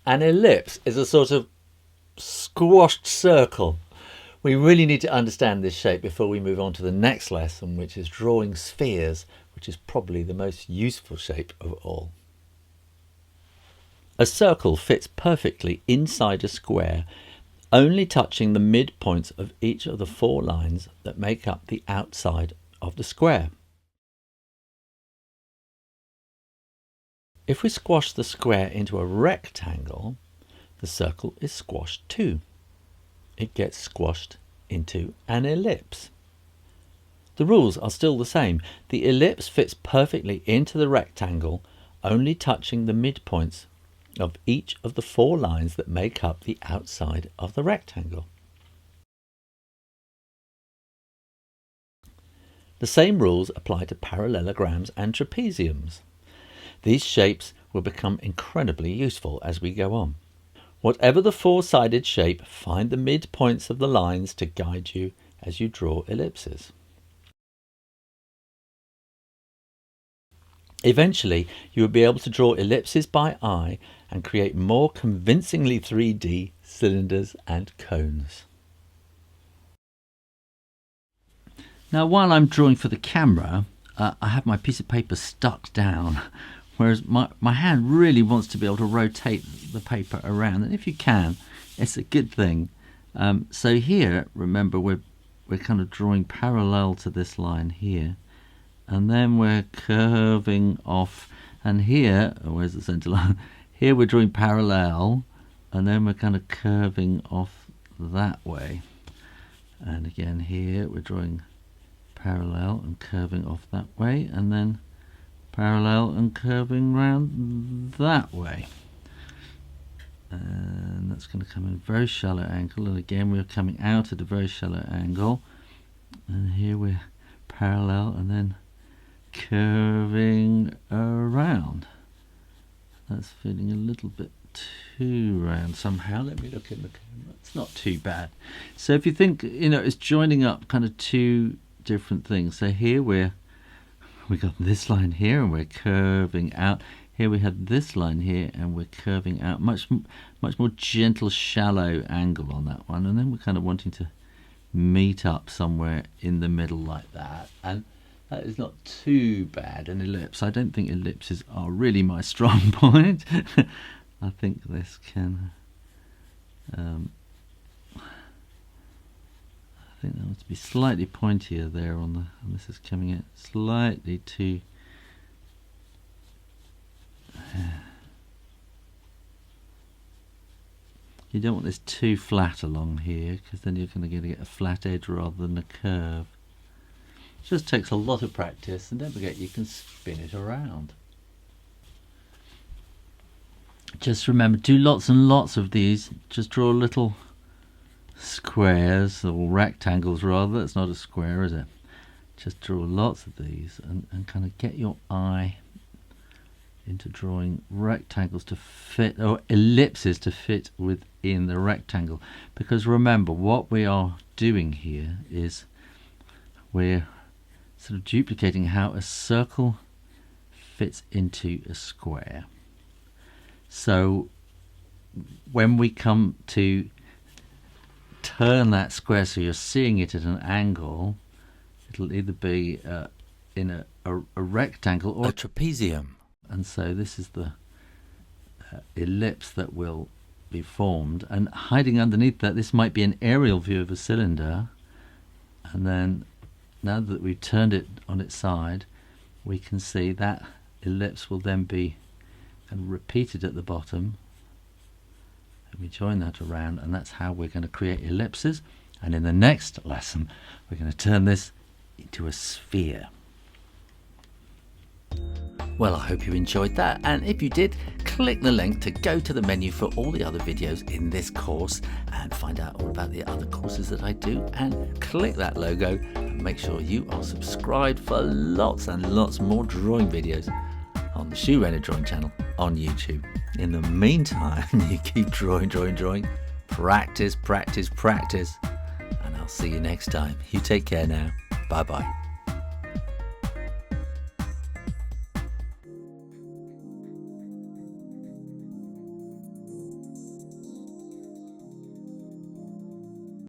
An ellipse is a sort of squashed circle. We really need to understand this shape before we move on to the next lesson, which is drawing spheres, which is probably the most useful shape of all. A circle fits perfectly inside a square, only touching the midpoints of each of the 4 lines that make up the outside of the square. If we squash the square into a rectangle, the circle is squashed too. It gets squashed into an ellipse. The rules are still the same. The ellipse fits perfectly into the rectangle, only touching the midpoints of each of the 4 lines that make up the outside of the rectangle. The same rules apply to parallelograms and trapeziums. These shapes will become incredibly useful as we go on. Whatever the 4-sided shape, find the midpoints of the lines to guide you as you draw ellipses. Eventually, you will be able to draw ellipses by eye and create more convincingly 3D cylinders and cones. Now, while I'm drawing for the camera, I have my piece of paper stuck down, whereas my hand really wants to be able to rotate the paper around, and if you can, it's a good thing. So here, remember, we're kind of drawing parallel to this line here, and then we're curving off, and here, where's the center line? Here we're drawing parallel, and then we're kind of curving off that way. And again here we're drawing parallel and curving off that way, and then parallel and curving round that way. And that's going to come in a very shallow angle, and again we're coming out at a very shallow angle, and here we're parallel and then curving around. That's feeling a little bit too round somehow. Let me look in the camera. It's not too bad. So if you think, it's joining up kind of 2 different things. So here we got this line here and we're curving out. Here we have this line here and we're curving out. Much more gentle, shallow angle on that one. And then we're kind of wanting to meet up somewhere in the middle like that. And that is not too bad, an ellipse. I don't think ellipses are really my strong point. I think this can... I think that wants to be slightly pointier there and this is coming out slightly too... You don't want this too flat along here, because then you're going to get a flat edge rather than a curve. It just takes a lot of practice, and don't forget you can spin it around. Just remember, do lots and lots of these. Just draw little squares, or rectangles rather. It's not a square, is it? Just draw lots of these and kind of get your eye into drawing rectangles to fit, or ellipses to fit within the rectangle. Because remember, what we are doing here is we're sort of duplicating how a circle fits into a square. So when we come to turn that square so you're seeing it at an angle, it'll either be in a rectangle or a trapezium. And so this is the ellipse that will be formed, and hiding underneath that, this might be an aerial view of a cylinder. And then now that we've turned it on its side, we can see that ellipse will then be kind of repeated at the bottom, and we join that around, and that's how we're going to create ellipses. And in the next lesson we're going to turn this into a sphere. Well, I hope you enjoyed that, and if you did, click the link to go to the menu for all the other videos in this course and find out all about the other courses that I do, and click that logo and make sure you are subscribed for lots and lots more drawing videos on the Shoe Rainer Drawing channel on YouTube. In the meantime, you keep drawing, practice, and I'll see you next time. You take care now. Bye bye.